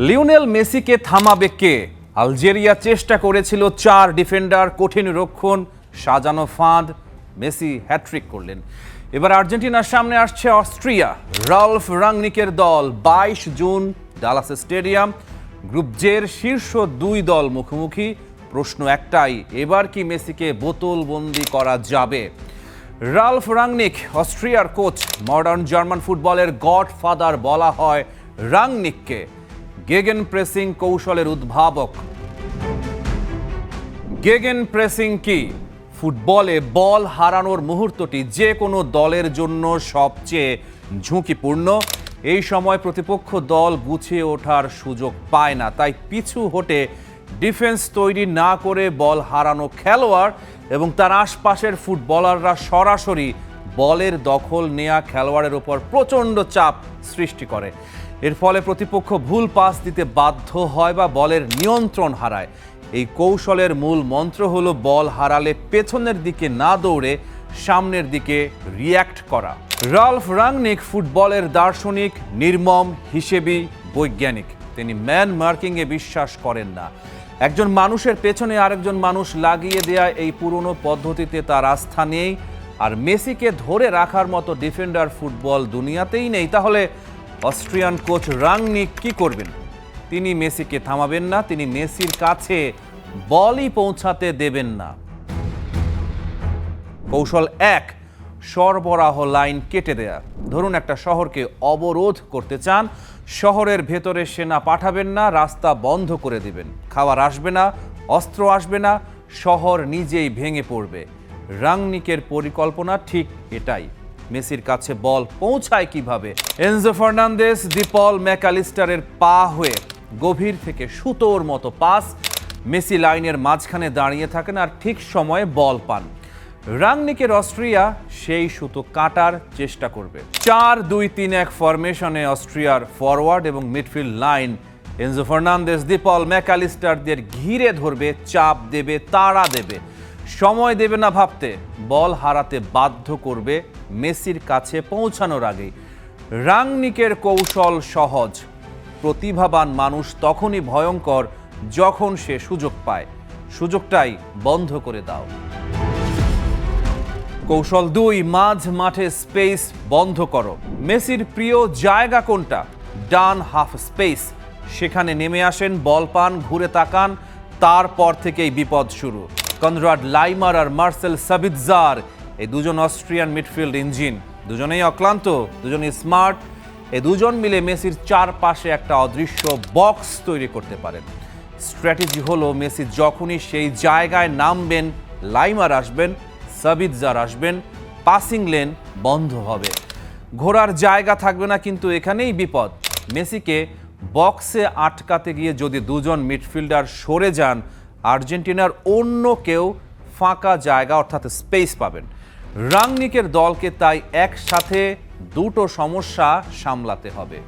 Lionel মেসিকে থামাবে কে? Algeria চেষ্টা করেছিল 4 ডিফেন্ডার, কঠিন রক্ষণ, সাজানো ফাঁদ। মেসি হ্যাট্রিক করলেন। এবার আর্জেন্টিনার সামনে আসছে অস্ট্রিয়া। রাল্ফ রাংনিকের দল 22 জুন ডালাস স্টেডিয়াম। গ্রুপ জের শীর্ষ 2 দল মুখোমুখি। প্রশ্ন একটাই, এবার কি মেসিকে বোতলবন্দি করা যাবে? রাল্ফ রাংনিক অস্ট্রিয়ার কোচ। মডার্ন জার্মান ফুটবলের গডফাদার বলা হয় রাংনিককে। গেগেন প্রেসিং কৌশলের উদ্ভাবক। গেগেন প্রেসিং কি? ফুটবলে বল হারানোর মুহূর্তটি যে কোনো দলের জন্য সবচেয়ে ঝুঁকিপূর্ণ। এই সময় প্রতিপক্ষ দল গুছিয়ে ওঠার সুযোগ পায় না, তাই পিছু হটে ডিফেন্স তৈরি না করে বল হারানো খেলোয়াড় এবং তার আশপাশের ফুটবলাররা সরাসরি বলের দখল নেয়া খেলোয়াড়ের উপর প্রচণ্ড চাপ সৃষ্টি করে। এর ফলে প্রতিপক্ষ ভুল পাস দিতে বাধ্য হয় বা বলের নিয়ন্ত্রণ হারায়। এই কৌশলের মূল মন্ত্র হলো বল হারালে পেছনের দিকে না দৌড়ে সামনের দিকে রিয়্যাক্ট করা। রাল্ফ রাংনিক ফুটবলের দার্শনিক, নির্মম, হিসেবি, বৈজ্ঞানিক। তিনি ম্যান মার্কিংয়ে বিশ্বাস করেন না। একজন মানুষের পেছনে আরেকজন মানুষ লাগিয়ে দেয়া এই পুরনো পদ্ধতিতে তার আস্থা নেই। আর মেসিকে ধরে রাখার মতো ডিফেন্ডার ফুটবল দুনিয়াতেই নেই। তাহলে অস্ট্রিয়ান কোচ রাংনিক কি করবেন? তিনি মেসিকে থামাবেন না, তিনি মেসির কাছে বলই পৌঁছাতে দেবেন না। কৌশল 1, সরবরাহ লাইন কেটে দেয়া। ধরুন একটা শহরকে অবরোধ করতে চান, শহরের ভেতরে সেনা পাঠাবেন না, রাস্তা বন্ধ করে দিবেন। খাবার আসবে না, অস্ত্র আসবে না, শহর নিজেই ভেঙে পড়বে। রাংনিকের পরিকল্পনা ঠিক এটাই। মেসির কাছে বল পৌঁছায় কিভাবে? এনজো ফার্নান্দেস, ডিপল, ম্যাকঅ্যালিস্টারের পা হয়ে গভীর থেকে সুতোর মতো পাস। মেসি লাইনের মাঝখানে দাঁড়িয়ে থাকেন আর ঠিক সময়ে বল পান। রাংনিকের অস্ট্রিয়া সেই সুতো কাটার চেষ্টা করবে। 4-2-3-1 ফরমেশনে অস্ট্রিয়ার ফরওয়ার্ড এবং midfield line Enzo Fernandez, De Paul, ম্যাকঅ্যালিস্টারদের ঘিরে ধরবে, চাপ দেবে, তাড়া দেবে, সময় দেবে না ভাবতে। বল হারাতে বাধ্য করবে মেসির কাছে পৌঁছানোর আগেই। রাংনিকের কৌশল সহজ। প্রতিভাবান মানুষ তখনই ভয়ঙ্কর যখন সে সুযোগ পায়। সুযোগটাই বন্ধ করে দাও। কৌশল 2, মাঝ মাঠে স্পেস বন্ধ করো। মেসির প্রিয় জায়গা কোনটা? ডান হাফ স্পেস। সেখানে নেমে আসেন, বল পান, ঘুরে তাকান, তারপর থেকেই বিপদ শুরু। কনরাড লাইমার আর মার্সেল সাবিৎজার, এই দুজন অস্ট্রিয়ান মিডফিল্ড ইঞ্জিন। দুজনেই অক্লান্ত, দুজনেই স্মার্ট। এই দুজন মিলে মেসির চারপাশে একটা অদৃশ্য বক্স তৈরি করতে পারেন। স্ট্র্যাটেজি হলো মেসি যখনই সেই জায়গায় নামবেন, লাইমার আসবেন, সাবিৎজার আসবেন, পাসিং লেন বন্ধ হবে। ঘোরার জায়গা থাকবে না, কিন্তু এখানেই বিপদ। মেসিকে বক্সে আটকাতে গিয়ে যদি দুজন মিডফিল্ডার সরে যান, আর্জেন্টিনার অন্য কেউ ফাঁকা জায়গা অর্থাৎ স্পেস পাবেন। রাংনিকের দলকে তাই একসাথে দুটো সমস্যা সামলাতে হবে।